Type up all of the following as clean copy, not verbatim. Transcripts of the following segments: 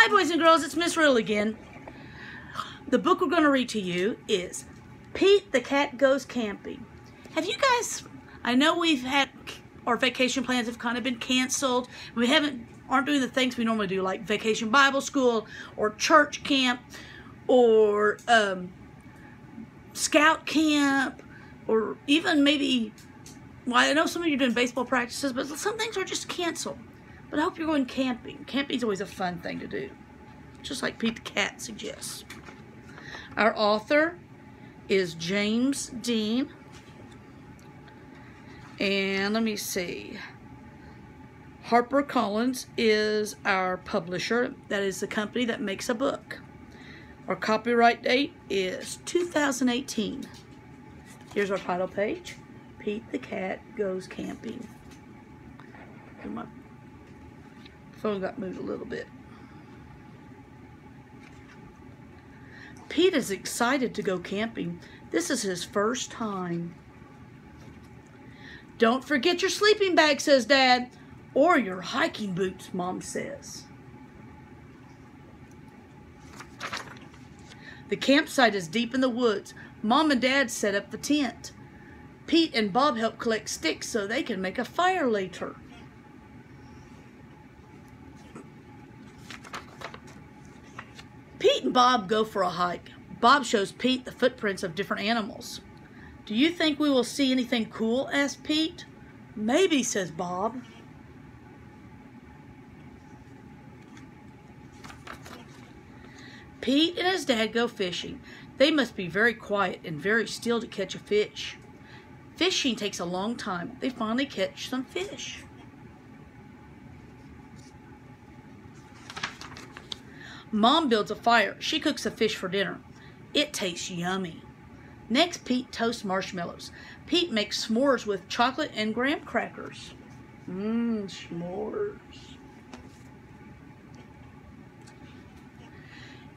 Hi, boys and girls, it's Miss Riddle again. The book we're going to read to you is Pete the Cat Goes Camping. Have you guys, I know we've had, our vacation plans have kind of been canceled. We aren't doing the things we normally do, like vacation Bible school or church camp or scout camp, or even maybe, well, I know some of you are doing baseball practices, but some things are just canceled. But I hope you're going camping. Camping's always a fun thing to do, just like Pete the Cat suggests. Our author is James Dean. And let me see. HarperCollins is our publisher. That is the company that makes a book. Our copyright date is 2018. Here's our title page. Pete the Cat Goes Camping. And my phone got moved a little bit. Pete is excited to go camping. This is his first time. Don't forget your sleeping bag, says Dad, or your hiking boots, Mom says. The campsite is deep in the woods. Mom and Dad set up the tent. Pete and Bob help collect sticks so they can make a fire later. Pete and Bob go for a hike. Bob shows Pete the footprints of different animals. Do you think we will see anything cool? Asked Pete. Maybe, says Bob. Pete and his dad go fishing. They must be very quiet and very still to catch a fish. Fishing takes a long time. They finally catch some fish. Mom builds a fire. She cooks the fish for dinner. It tastes yummy. Next, Pete toasts marshmallows. Pete makes s'mores with chocolate and graham crackers. S'mores.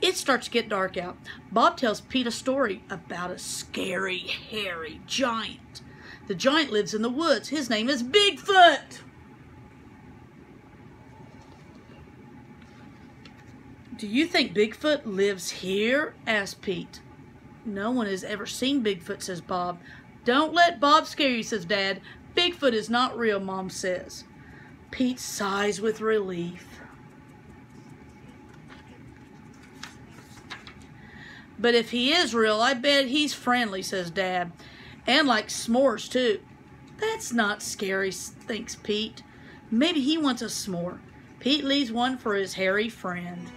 It starts to get dark out. Bob tells Pete a story about a scary, hairy giant. The giant lives in the woods. His name is Bigfoot. Do you think Bigfoot lives here? Asked Pete. No one has ever seen Bigfoot, says Bob. Don't let Bob scare you, says Dad. Bigfoot is not real, Mom says. Pete sighs with relief. But if he is real, I bet he's friendly, says Dad. And likes s'mores, too. That's not scary, thinks Pete. Maybe he wants a s'more. Pete leaves one for his hairy friend.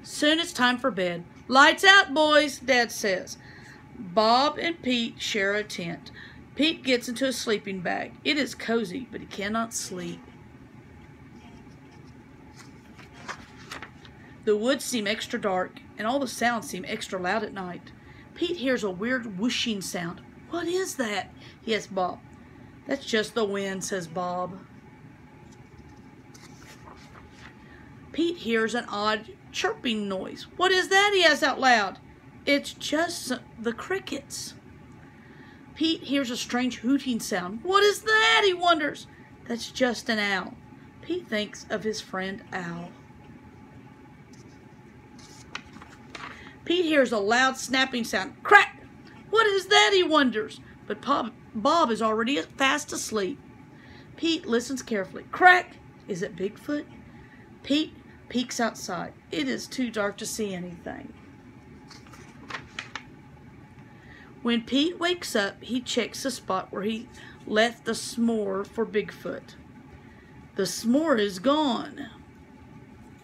Soon it's time for bed. Lights out, boys, Dad says. Bob and Pete share a tent. Pete gets into a sleeping bag. It is cozy, but he cannot sleep. The woods seem extra dark, and all the sounds seem extra loud at night. Pete hears a weird whooshing sound. What is that? He asks Bob. That's just the wind, says Bob. Pete hears an odd chirping noise. What is that? He asks out loud. It's just the crickets. Pete hears a strange hooting sound. What is that? He wonders. That's just an owl. Pete thinks of his friend Owl. Pete hears a loud snapping sound. Crack! What is that? He wonders. But Bob is already fast asleep. Pete listens carefully. Crack! Is it Bigfoot? Pete peeks outside. It is too dark to see anything. When Pete wakes up, he checks the spot where he left the s'more for Bigfoot. The s'more is gone.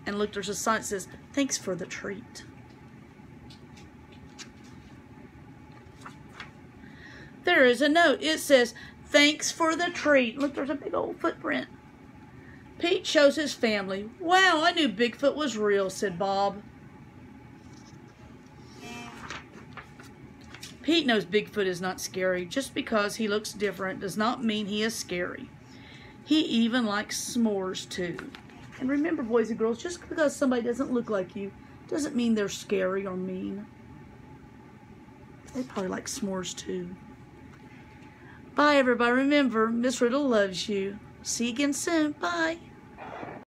And look, there's a sign that says, thanks for the treat. There is a note. It says, thanks for the treat. Look, there's a big old footprint. Pete shows his family. Wow, I knew Bigfoot was real, said Bob. Pete knows Bigfoot is not scary. Just because he looks different does not mean he is scary. He even likes s'mores too. And remember, boys and girls, just because somebody doesn't look like you doesn't mean they're scary or mean. They probably like s'mores too. Bye, everybody. Remember, Miss Riddle loves you. See you again soon. Bye.